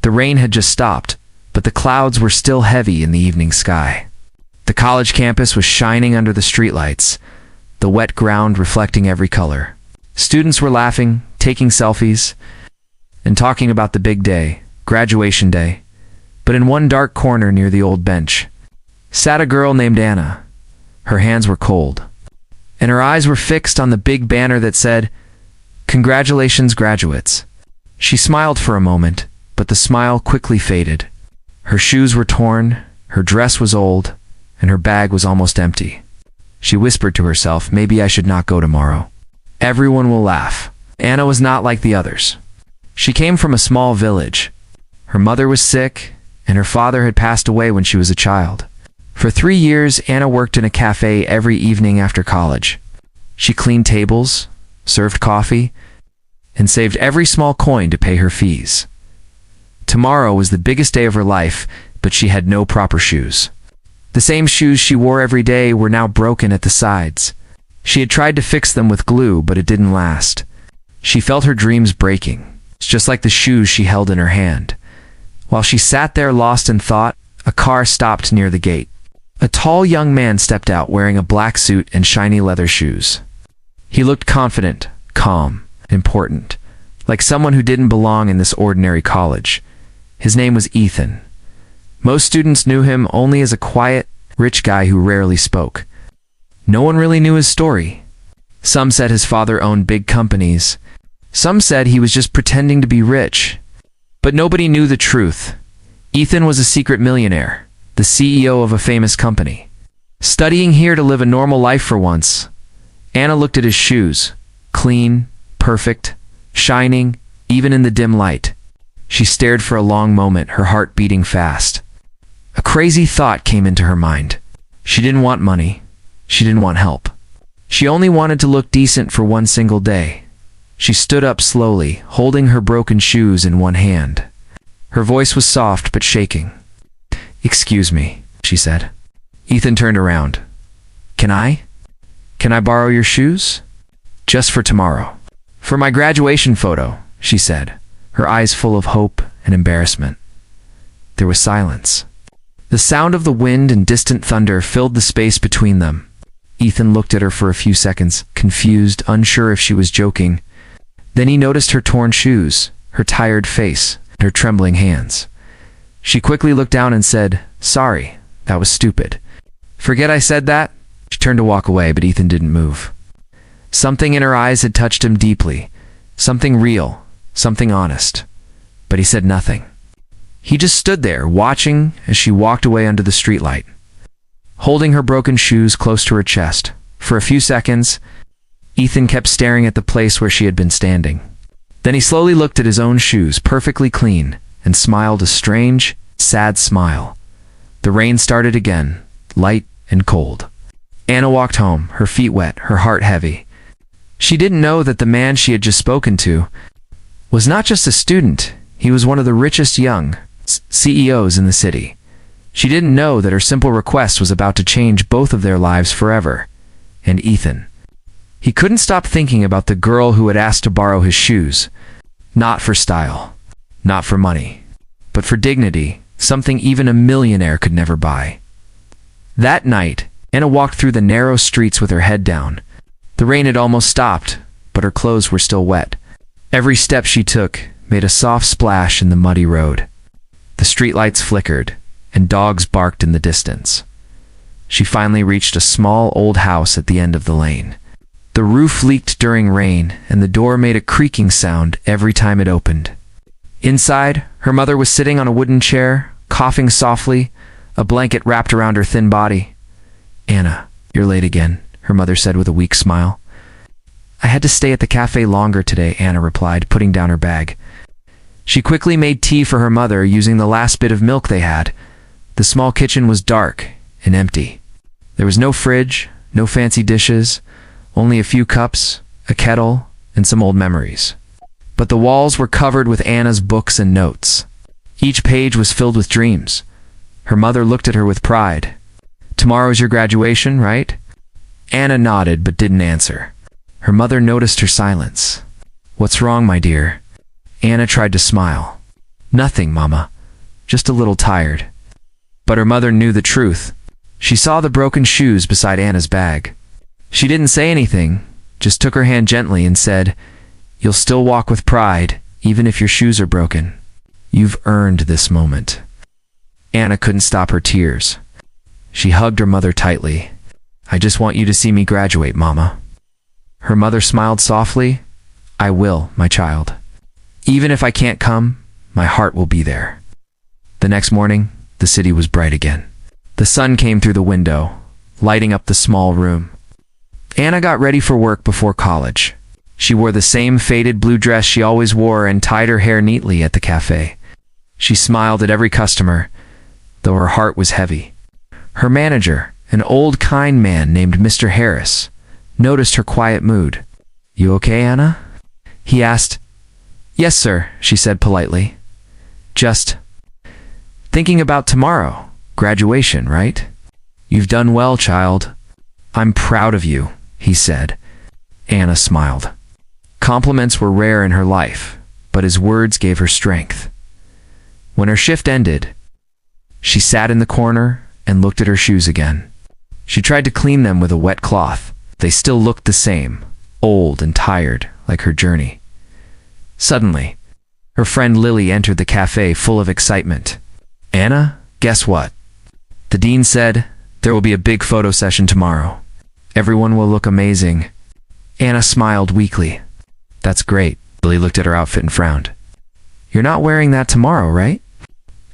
The rain had just stopped, but the clouds were still heavy in the evening sky. The college campus was shining under the streetlights, the wet ground reflecting every color. Students were laughing, taking selfies, and talking about the big day, graduation day. But in one dark corner near the old bench sat a girl named Anna. Her hands were cold, and her eyes were fixed on the big banner that said, "Congratulations, graduates." She smiled for a moment, but the smile quickly faded. Her shoes were torn, her dress was old, and her bag was almost empty. She whispered to herself, "Maybe I should not go tomorrow. Everyone will laugh." Anna was not like the others. She came from a small village. Her mother was sick, and her father had passed away when she was a child. For 3 years, Anna worked in a cafe every evening after college. She cleaned tables, served coffee, and saved every small coin to pay her fees. Tomorrow was the biggest day of her life, but she had no proper shoes. The same shoes she wore every day were now broken at the sides. She had tried to fix them with glue, but it didn't last. She felt her dreams breaking, just like the shoes she held in her hand. While she sat there lost in thought, a car stopped near the gate. A tall young man stepped out wearing a black suit and shiny leather shoes. He looked confident, calm, important, like someone who didn't belong in this ordinary college. His name was Ethan. Most students knew him only as a quiet, rich guy who rarely spoke. No one really knew his story. Some said his father owned big companies. Some said he was just pretending to be rich. But nobody knew the truth. Ethan was a secret millionaire, the CEO of a famous company. Studying here to live a normal life for once. Anna looked at his shoes, clean, perfect, shining, even in the dim light. She stared for a long moment, her heart beating fast. A crazy thought came into her mind. She didn't want money. She didn't want help. She only wanted to look decent for one single day. She stood up slowly, holding her broken shoes in one hand. Her voice was soft but shaking. "Excuse me," she said. Ethan turned around. Can I borrow your shoes? Just for tomorrow. For my graduation photo," she said, her eyes full of hope and embarrassment. There was silence. The sound of the wind and distant thunder filled the space between them. Ethan looked at her for a few seconds, confused, unsure if she was joking. Then he noticed her torn shoes, her tired face, and her trembling hands. She quickly looked down and said, "Sorry, that was stupid." "Forget I said that?" She turned to walk away, but Ethan didn't move. Something in her eyes had touched him deeply. Something real, something honest. But he said nothing. He just stood there, watching as she walked away under the streetlight, holding her broken shoes close to her chest. For a few seconds, Ethan kept staring at the place where she had been standing. Then he slowly looked at his own shoes, perfectly clean, and smiled a strange, sad smile. The rain started again, light and cold. Anna walked home, her feet wet, her heart heavy. She didn't know that the man she had just spoken to was not just a student. He was one of the richest young CEOs in the city. She didn't know that her simple request was about to change both of their lives forever. And Ethan. He couldn't stop thinking about the girl who had asked to borrow his shoes. Not for style, not for money, but for dignity, something even a millionaire could never buy. That night, Anna walked through the narrow streets with her head down. The rain had almost stopped, but her clothes were still wet. Every step she took made a soft splash in the muddy road. The streetlights flickered, and dogs barked in the distance. She finally reached a small old house at the end of the lane. The roof leaked during rain, and the door made a creaking sound every time it opened. Inside, her mother was sitting on a wooden chair, coughing softly, a blanket wrapped around her thin body. "Anna, you're late again," her mother said with a weak smile. "I had to stay at the cafe longer today," Anna replied, putting down her bag. She quickly made tea for her mother using the last bit of milk they had. The small kitchen was dark and empty. There was no fridge, no fancy dishes, only a few cups, a kettle, and some old memories. But the walls were covered with Anna's books and notes. Each page was filled with dreams. Her mother looked at her with pride. "Tomorrow's your graduation, right?" Anna nodded but didn't answer. Her mother noticed her silence. "What's wrong, my dear?" Anna tried to smile. "Nothing, Mama. Just a little tired." But her mother knew the truth. She saw the broken shoes beside Anna's bag. She didn't say anything, just took her hand gently and said, "You'll still walk with pride, even if your shoes are broken. You've earned this moment." Anna couldn't stop her tears. She hugged her mother tightly. "I just want you to see me graduate, Mama." Her mother smiled softly. "I will, my child. Even if I can't come, my heart will be there." The next morning, the city was bright again. The sun came through the window, lighting up the small room. Anna got ready for work before college. She wore the same faded blue dress she always wore and tied her hair neatly at the cafe. She smiled at every customer, though her heart was heavy. Her manager, an old kind man named Mr. Harris, noticed her quiet mood. "You okay, Anna?" he asked. "Yes, sir," she said politely. "Just thinking about tomorrow. Graduation, right?" "You've done well, child. I'm proud of you," he said. Anna smiled. Compliments were rare in her life, but his words gave her strength. When her shift ended, she sat in the corner and looked at her shoes again. She tried to clean them with a wet cloth. They still looked the same, old and tired, like her journey. Suddenly, her friend Lily entered the cafe full of excitement. "Anna, guess what? The dean said there will be a big photo session tomorrow. Everyone will look amazing." Anna smiled weakly. "That's great." Lily looked at her outfit and frowned. "You're not wearing that tomorrow, right?"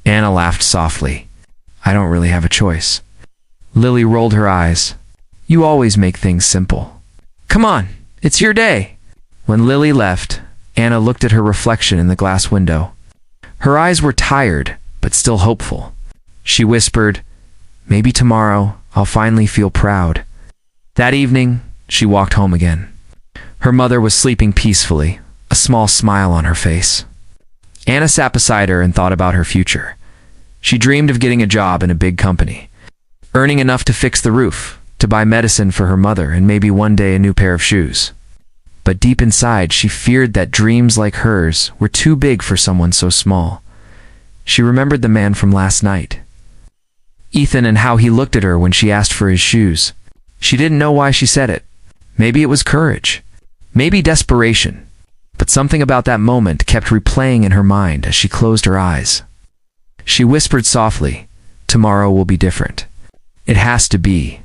Anna laughed softly. "I don't really have a choice." Lily rolled her eyes. "You always make things simple. Come on, it's your day." When Lily left, Anna looked at her reflection in the glass window. Her eyes were tired, but still hopeful. She whispered, "Maybe tomorrow I'll finally feel proud." That evening, she walked home again. Her mother was sleeping peacefully, a small smile on her face. Anna sat beside her and thought about her future. She dreamed of getting a job in a big company, earning enough to fix the roof, to buy medicine for her mother, and maybe one day a new pair of shoes. But deep inside, she feared that dreams like hers were too big for someone so small. She remembered the man from last night, Ethan, and how he looked at her when she asked for his shoes. She didn't know why she said it. Maybe it was courage, maybe desperation, but something about that moment kept replaying in her mind as she closed her eyes. She whispered softly, "Tomorrow will be different. It has to be."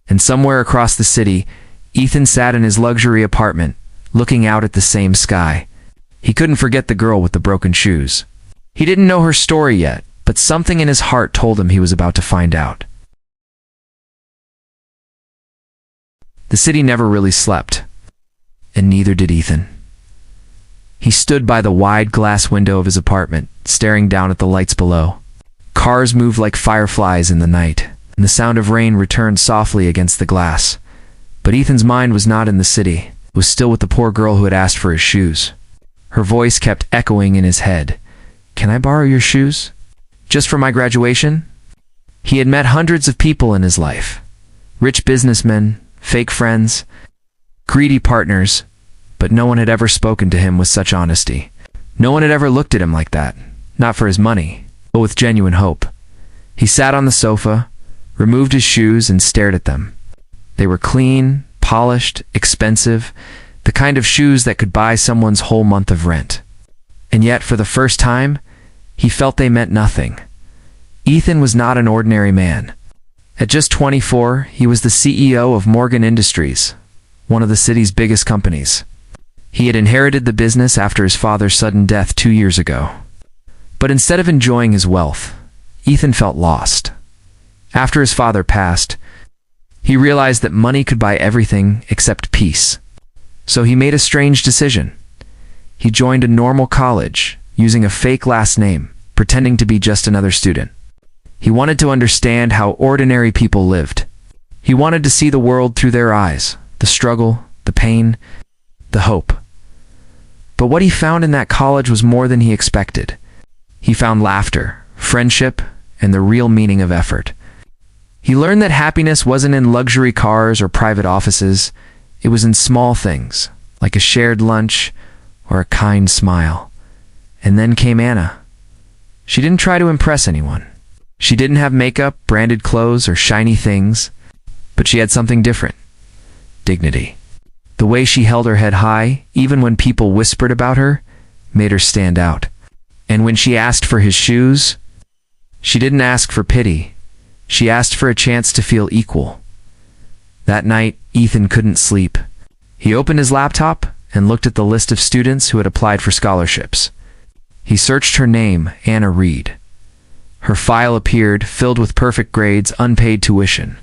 And somewhere across the city, Ethan sat in his luxury apartment, looking out at the same sky. He couldn't forget the girl with the broken shoes. He didn't know her story yet, but something in his heart told him he was about to find out. The city never really slept, and neither did Ethan. He stood by the wide glass window of his apartment, staring down at the lights below. Cars moved like fireflies in the night, and the sound of rain returned softly against the glass. But Ethan's mind was not in the city. It was still with the poor girl who had asked for his shoes. Her voice kept echoing in his head. "Can I borrow your shoes? Just for my graduation?" He had met hundreds of people in his life. Rich businessmen, fake friends, greedy partners, but no one had ever spoken to him with such honesty. No one had ever looked at him like that, not for his money, but with genuine hope. He sat on the sofa, removed his shoes, and stared at them. They were clean, polished, expensive, the kind of shoes that could buy someone's whole month of rent. And yet, for the first time, he felt they meant nothing. Ethan was not an ordinary man. At just 24, he was the CEO of Morgan Industries, one of the city's biggest companies. He had inherited the business after his father's sudden death 2 years ago. But instead of enjoying his wealth, Ethan felt lost. After his father passed, he realized that money could buy everything except peace. So he made a strange decision. He joined a normal college, using a fake last name, pretending to be just another student. He wanted to understand how ordinary people lived. He wanted to see the world through their eyes, the struggle, the pain, the hope. But what he found in that college was more than he expected. He found laughter, friendship, and the real meaning of effort. He learned that happiness wasn't in luxury cars or private offices. It was in small things, like a shared lunch or a kind smile. And then came Anna, She didn't try to impress anyone. She didn't have makeup, branded clothes, or shiny things, but she had something different: dignity. The way she held her head high, even when people whispered about her, made her stand out. And when she asked for his shoes, she didn't ask for pity. She asked for a chance to feel equal. That night, Ethan couldn't sleep. He opened his laptop and looked at the list of students who had applied for scholarships. He searched her name, Anna Reed. Her file appeared, filled with perfect grades, unpaid tuition,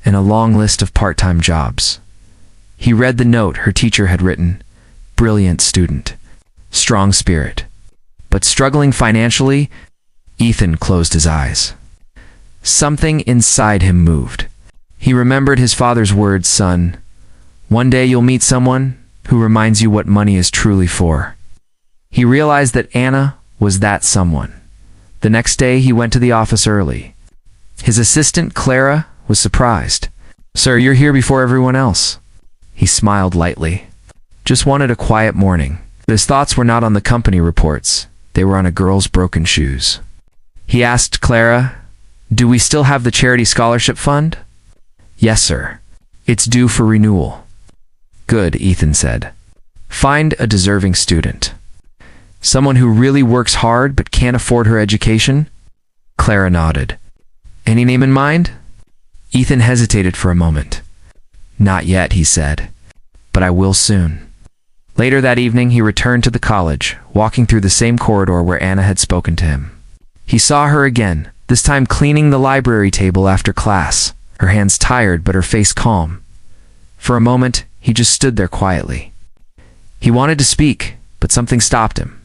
and a long list of part-time jobs. He read the note her teacher had written: brilliant student, strong spirit, but struggling financially. Ethan closed his eyes. Something inside him moved. He remembered his father's words: son, one day you'll meet someone who reminds you what money is truly for. He realized that Anna was that someone. The next day he went to the office early. His assistant, Clara, was surprised. Sir, you're here before everyone else. He smiled lightly. Just wanted a quiet morning. His thoughts were not on the company reports. They were on a girl's broken shoes. He asked Clara, do we still have the charity scholarship fund? Yes, sir. It's due for renewal. Good, Ethan said. Find a deserving student. Someone who really works hard but can't afford her education? Clara nodded. Any name in mind? Ethan hesitated for a moment. Not yet, he said, but I will soon. Later that evening, he returned to the college, walking through the same corridor where Anna had spoken to him. He saw her again, this time cleaning the library table after class, her hands tired but her face calm. For a moment, he just stood there quietly. He wanted to speak, but something stopped him.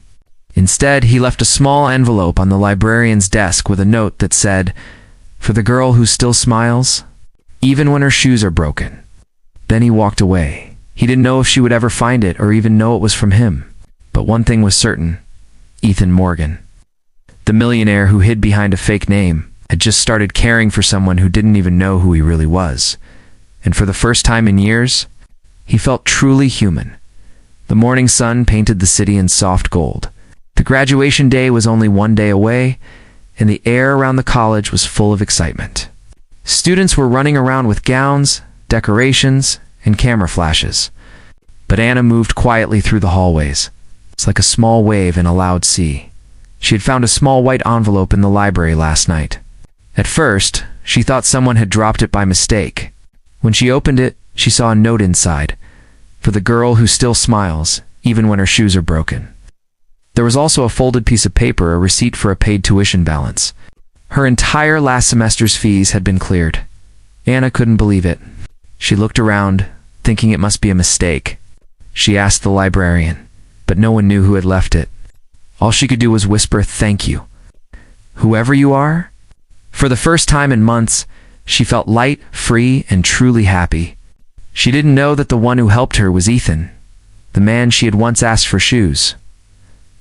Instead, he left a small envelope on the librarian's desk with a note that said, for the girl who still smiles, even when her shoes are broken. Then he walked away. He didn't know if she would ever find it or even know it was from him. But one thing was certain: Ethan Morgan, the millionaire who hid behind a fake name, had just started caring for someone who didn't even know who he really was. And for the first time in years, he felt truly human. The morning sun painted the city in soft gold. The graduation day was only one day away, and the air around the college was full of excitement. Students were running around with gowns, decorations, and camera flashes. But Anna moved quietly through the hallways. It's like a small wave in a loud sea. She had found a small white envelope in the library last night. At first, she thought someone had dropped it by mistake. When she opened it, she saw a note inside: for the girl who still smiles, even when her shoes are broken. There was also a folded piece of paper, a receipt for a paid tuition balance. Her entire last semester's fees had been cleared. Anna couldn't believe it. She looked around, thinking it must be a mistake. She asked the librarian, but no one knew who had left it. All she could do was whisper, "Thank you, whoever you are." For the first time in months, she felt light, free, and truly happy. She didn't know that the one who helped her was Ethan, the man she had once asked for shoes.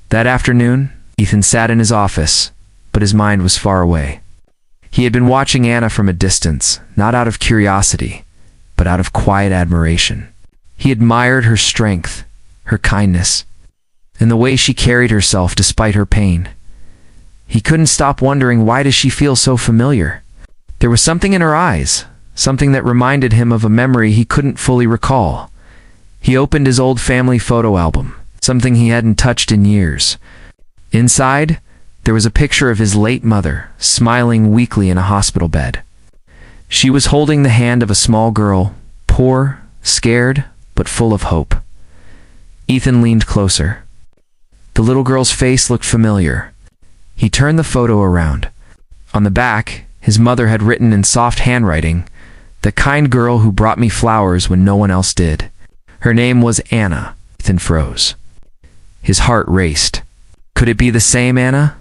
That afternoon, Ethan sat in his office, but his mind was far away. He had been watching Anna from a distance, not out of curiosity, but out of quiet admiration. He admired her strength, her kindness, and the way she carried herself despite her pain. He couldn't stop wondering, why does she feel so familiar? There was something in her eyes, something that reminded him of a memory he couldn't fully recall. He opened his old family photo album, something he hadn't touched in years. Inside, there was a picture of his late mother, smiling weakly in a hospital bed. She was holding the hand of a small girl, poor, scared, but full of hope. Ethan leaned closer. The little girl's face looked familiar. He turned the photo around. On the back, his mother had written in soft handwriting, "The kind girl who brought me flowers when no one else did." Her name was Anna. Ethan froze. His heart raced. Could it be the same Anna?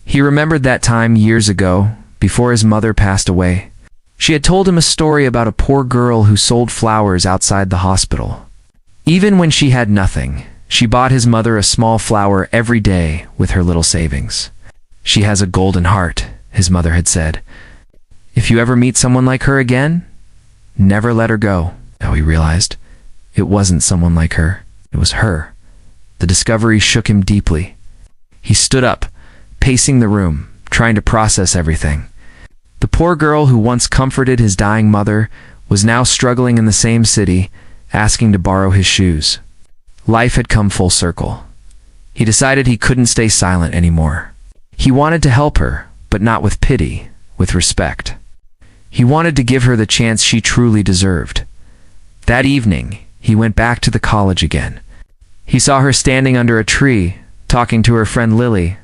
He remembered that time years ago, before his mother passed away. She had told him a story about a poor girl who sold flowers outside the hospital. Even when she had nothing, she bought his mother a small flower every day with her little savings. "She has a golden heart," his mother had said. "If you ever meet someone like her again, never let her go." Now he realized, it wasn't someone like her, it was her. The discovery shook him deeply. He stood up, pacing the room, trying to process everything. The poor girl who once comforted his dying mother was now struggling in the same city, asking to borrow his shoes. Life had come full circle. He decided he couldn't stay silent anymore. He wanted to help her, but not with pity, with respect. He wanted to give her the chance she truly deserved. That evening, he went back to the college again. He saw her standing under a tree, talking to her friend Lily,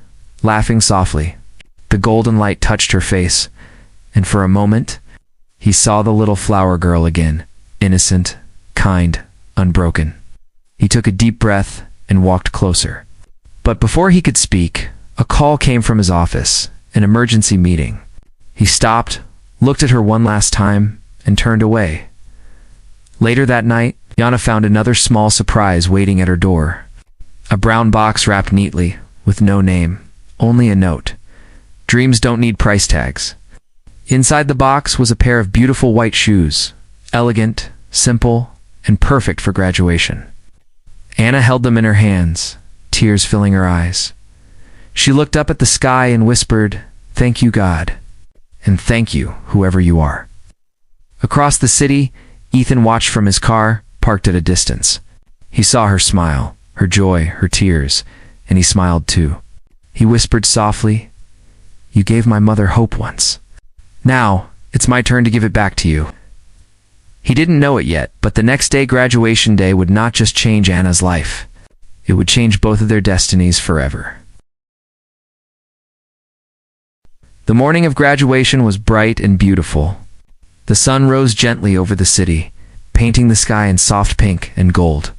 laughing softly. The golden light touched her face, and for a moment, he saw the little flower girl again, innocent, kind, unbroken. He took a deep breath and walked closer. But before he could speak, a call came from his office, an emergency meeting. He stopped, looked at her one last time, and turned away. Later that night, Yana found another small surprise waiting at her door. A brown box wrapped neatly, with no name, only a note. Dreams don't need price tags. Inside the box was a pair of beautiful white shoes, elegant, simple, and perfect for graduation. Anna held them in her hands, tears filling her eyes. She looked up at the sky and whispered, "Thank you, God, and thank you, whoever you are." Across the city, Ethan watched from his car, parked at a distance. He saw her smile, her joy, her tears, and he smiled too. He whispered softly, "You gave my mother hope once. Now, it's my turn to give it back to you." He didn't know it yet, but the next day, graduation day, would not just change Anna's life. It would change both of their destinies forever. The morning of graduation was bright and beautiful. The sun rose gently over the city, painting the sky in soft pink and gold.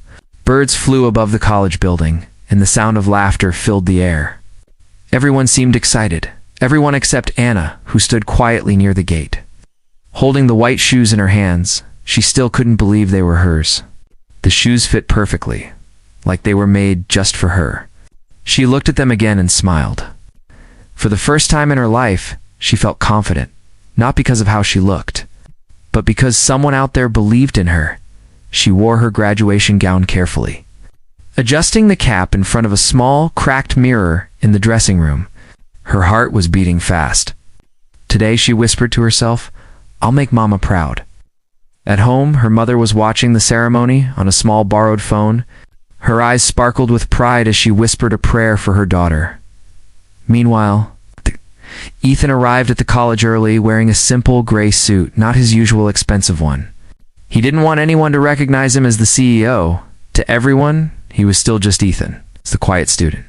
Birds flew above the college building, and the sound of laughter filled the air. Everyone seemed excited, everyone except Anna, who stood quietly near the gate. Holding the white shoes in her hands, she still couldn't believe they were hers. The shoes fit perfectly, like they were made just for her. She looked at them again and smiled. For the first time in her life, she felt confident, not because of how she looked, but because someone out there believed in her. She wore her graduation gown carefully. Adjusting the cap in front of a small, cracked mirror in the dressing room, her heart was beating fast. Today, she whispered to herself, "I'll make Mama proud." At home, her mother was watching the ceremony on a small borrowed phone. Her eyes sparkled with pride as she whispered a prayer for her daughter. Meanwhile, Ethan arrived at the college early, wearing a simple gray suit, not his usual expensive one. He didn't want anyone to recognize him as the CEO. To everyone, he was still just Ethan, the quiet student.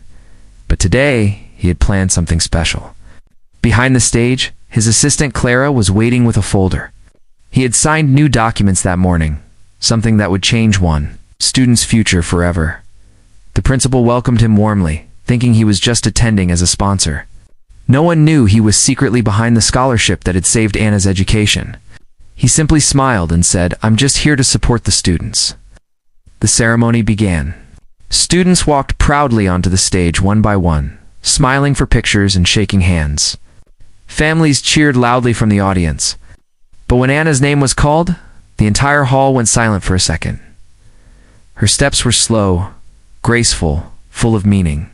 But today, he had planned something special. Behind the stage, his assistant Clara was waiting with a folder. He had signed new documents that morning, something that would change one student's future forever. The principal welcomed him warmly, thinking he was just attending as a sponsor. No one knew he was secretly behind the scholarship that had saved Anna's education. He simply smiled and said, "I'm just here to support the students." The ceremony began. Students walked proudly onto the stage one by one, smiling for pictures and shaking hands. Families cheered loudly from the audience. But when Anna's name was called, the entire hall went silent for a second. Her steps were slow, graceful, full of meaning.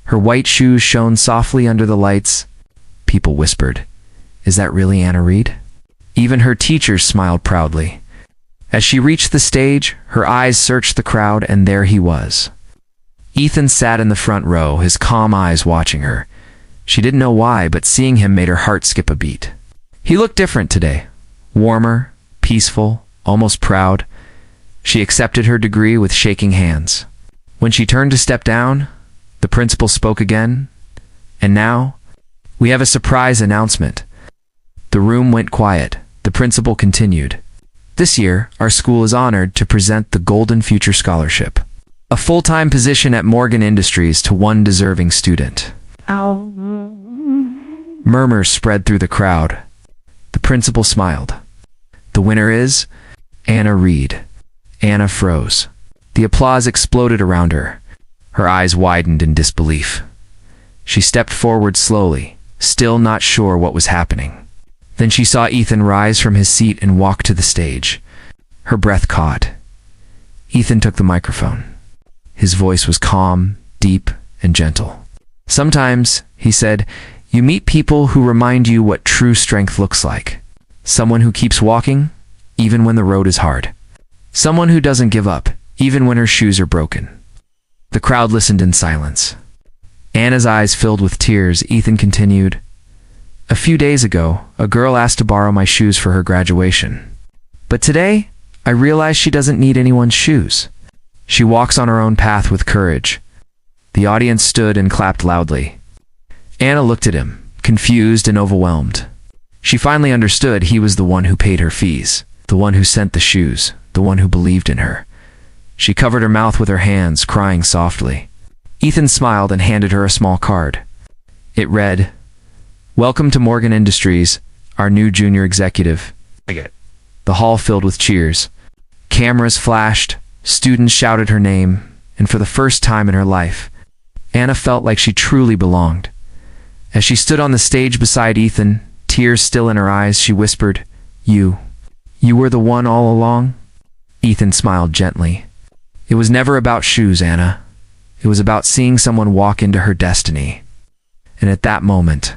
Her white shoes shone softly under the lights. People whispered, "Is that really Anna Reed?" Even her teachers smiled proudly. As she reached the stage, her eyes searched the crowd, and there he was. Ethan sat in the front row, his calm eyes watching her. She didn't know why, but seeing him made her heart skip a beat. He looked different today. Warmer, peaceful, almost proud. She accepted her degree with shaking hands. When she turned to step down, the principal spoke again. "And now, we have a surprise announcement." The room went quiet. The principal continued. "This year, our school is honored to present the Golden Future Scholarship, a full-time position at Morgan Industries to one deserving student." Ow. Murmurs spread through the crowd. The principal smiled. "The winner is Anna Reed." Anna froze. The applause exploded around her. Her eyes widened in disbelief. She stepped forward slowly, still not sure what was happening. Then she saw Ethan rise from his seat and walk to the stage. Her breath caught. Ethan took the microphone. His voice was calm, deep, and gentle. "Sometimes he said, "You meet people who remind you what true strength looks like. Someone who keeps walking, even when the road is hard. Someone who doesn't give up, even when her shoes are broken." The crowd listened in silence. Anna's eyes filled with tears. Ethan continued, "A few days ago, a girl asked to borrow my shoes for her graduation. But today, I realize she doesn't need anyone's shoes. She walks on her own path with courage." The audience stood and clapped loudly. Anna looked at him, confused and overwhelmed. She finally understood he was the one who paid her fees, the one who sent the shoes, the one who believed in her. She covered her mouth with her hands, crying softly. Ethan smiled and handed her a small card. It read, "Welcome to Morgan Industries, our new junior executive." The hall filled with cheers. Cameras flashed, students shouted her name, and for the first time in her life, Anna felt like she truly belonged. As she stood on the stage beside Ethan, tears still in her eyes, she whispered, You were the one all along?" Ethan smiled gently. "It was never about shoes, Anna. It was about seeing someone walk into her destiny." And at that moment,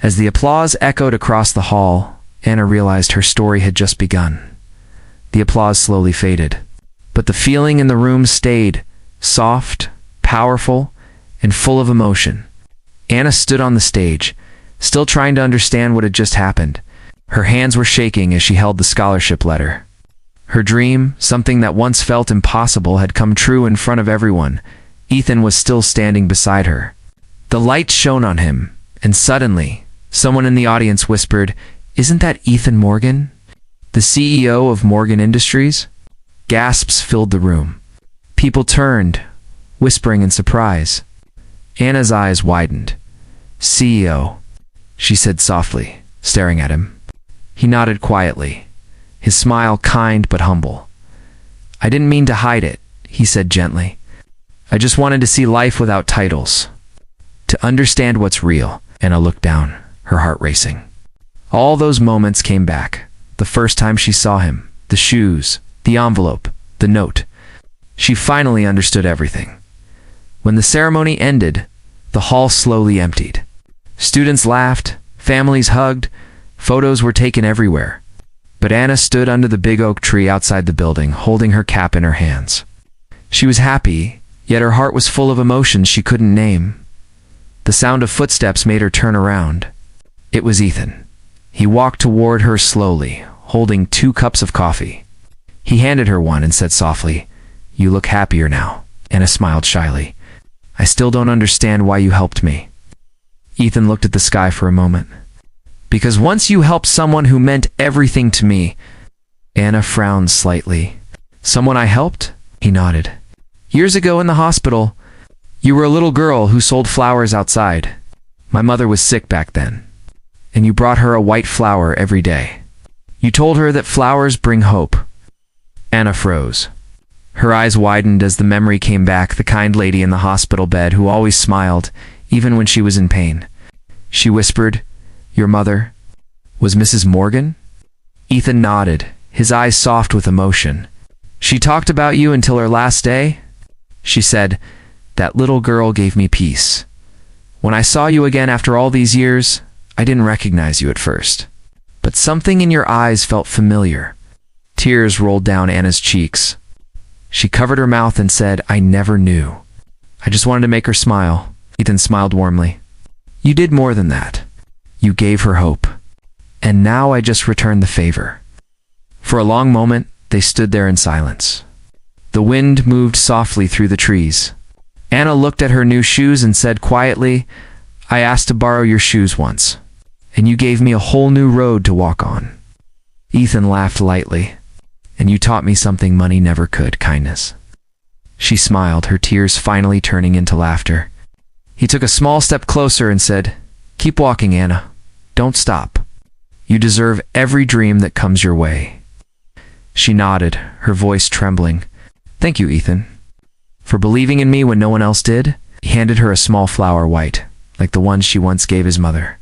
as the applause echoed across the hall, Anna realized her story had just begun. The applause slowly faded, but the feeling in the room stayed, soft, powerful, and full of emotion. Anna stood on the stage, still trying to understand what had just happened. Her hands were shaking as she held the scholarship letter. Her dream, something that once felt impossible, had come true in front of everyone. Ethan was still standing beside her. The light shone on him, and suddenly, someone in the audience whispered, "Isn't that Ethan Morgan, the CEO of Morgan Industries?" Gasps filled the room. People turned, whispering in surprise. Anna's eyes widened. "CEO," she said softly, staring at him. He nodded quietly, his smile kind but humble. "I didn't mean to hide it," he said gently. "I just wanted to see life without titles. To understand what's real." Anna looked down, her heart racing. All those moments came back. The first time she saw him, the shoes, the envelope, the note. She finally understood everything. When the ceremony ended, the hall slowly emptied. Students laughed, families hugged, photos were taken everywhere. But Anna stood under the big oak tree outside the building, holding her cap in her hands. She was happy, yet her heart was full of emotions she couldn't name. The sound of footsteps made her turn around. It was Ethan. He walked toward her slowly, holding 2 cups of coffee. He handed her one and said softly, "You look happier now." Anna smiled shyly. "I still don't understand why you helped me." Ethan looked at the sky for a moment. "Because once you helped someone who meant everything to me." Anna frowned slightly. "Someone I helped?" He nodded. "Years ago in the hospital, you were a little girl who sold flowers outside. My mother was sick back then, and you brought her a white flower every day. You told her that flowers bring hope." Anna froze. Her eyes widened as the memory came back, the kind lady in the hospital bed who always smiled, even when she was in pain. She whispered, "Your mother was Mrs. Morgan?" Ethan nodded, his eyes soft with emotion. "She talked about you until her last day?" She said, "That little girl gave me peace. When I saw you again after all these years, I didn't recognize you at first. But something in your eyes felt familiar." Tears rolled down Anna's cheeks. She covered her mouth and said, "I never knew. I just wanted to make her smile." Ethan smiled warmly. "You did more than that. You gave her hope. And now I just returned the favor." For a long moment, they stood there in silence. The wind moved softly through the trees. Anna looked at her new shoes and said quietly, "I asked to borrow your shoes once, and you gave me a whole new road to walk on." Ethan laughed lightly. "And you taught me something money never could, kindness." She smiled, her tears finally turning into laughter. He took a small step closer and said, "Keep walking, Anna. Don't stop. You deserve every dream that comes your way." She nodded, her voice trembling. "Thank you, Ethan, for believing in me when no one else did." He handed her a small flower, white, like the one she once gave his mother.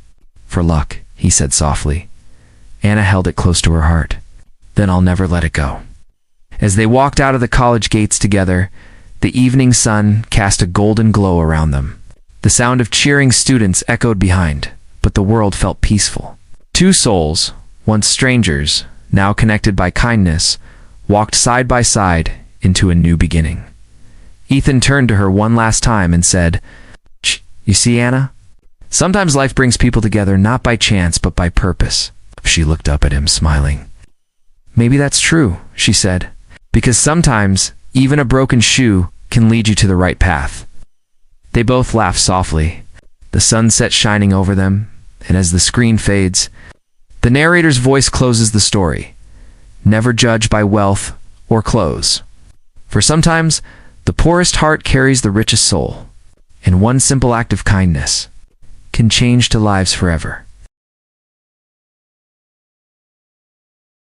"For luck," he said softly. Anna held it close to her heart. "Then I'll never let it go." As they walked out of the college gates together, the evening sun cast a golden glow around them. The sound of cheering students echoed behind, but the world felt peaceful. Two souls, once strangers, now connected by kindness, walked side by side into a new beginning. Ethan turned to her one last time and said, "You see, Anna? Sometimes life brings people together not by chance but by purpose." She looked up at him, smiling. "Maybe that's true," she said, "because sometimes even a broken shoe can lead you to the right path." They both laughed softly, the sunset shining over them, and as the screen fades, the narrator's voice closes the story. Never judge by wealth or clothes. For sometimes, the poorest heart carries the richest soul, and one simple act of kindness can change to lives forever.